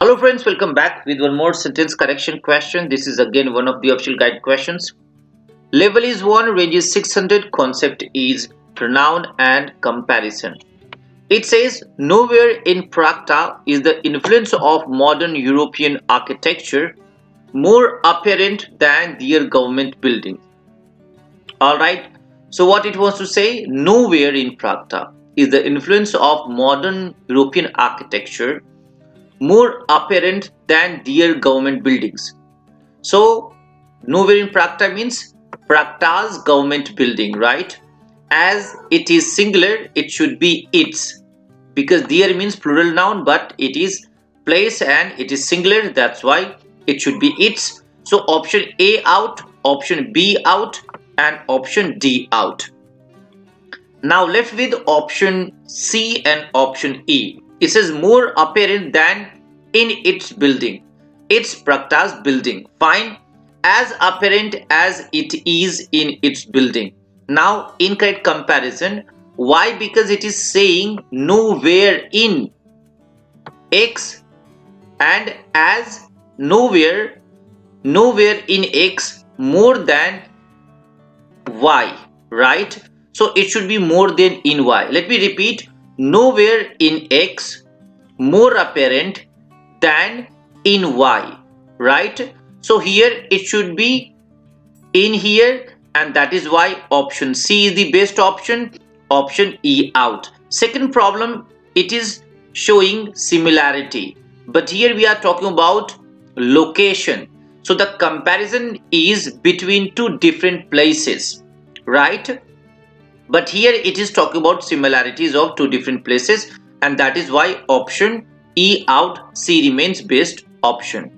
Hello friends, welcome back with one more sentence correction question. This is again one of the official guide questions. Level is 1, range is 600, concept is pronoun and comparison. It says nowhere in Prakta is the influence of modern European architecture more apparent than their government buildings. Alright, so what it wants to say, nowhere in Prakta is the influence of modern European architecture more apparent than their government buildings. So, nowhere in Prakta means Prakta's government building, right? As it is singular, it should be its, because there means plural noun, but it is place and it is singular, that's why it should be its. So, option A out, option B out, and option D out. Now left with option C and option E. It says more apparent than in its building. It's Prakta's building. Fine. As apparent as it is in its building. Now incorrect comparison. Why? Because it is saying nowhere in X and as nowhere in X more than Y, right? So it should be more than in Y. Let me repeat, nowhere in X more apparent than in Y, right? So here it should be in here, and that is why option C is the best option, option E out. Second problem, it is showing similarity, but here we are talking about location. So the comparison is between two different places, right? But here it is talking about similarities of two different places, and that is why option E out, C remains best option.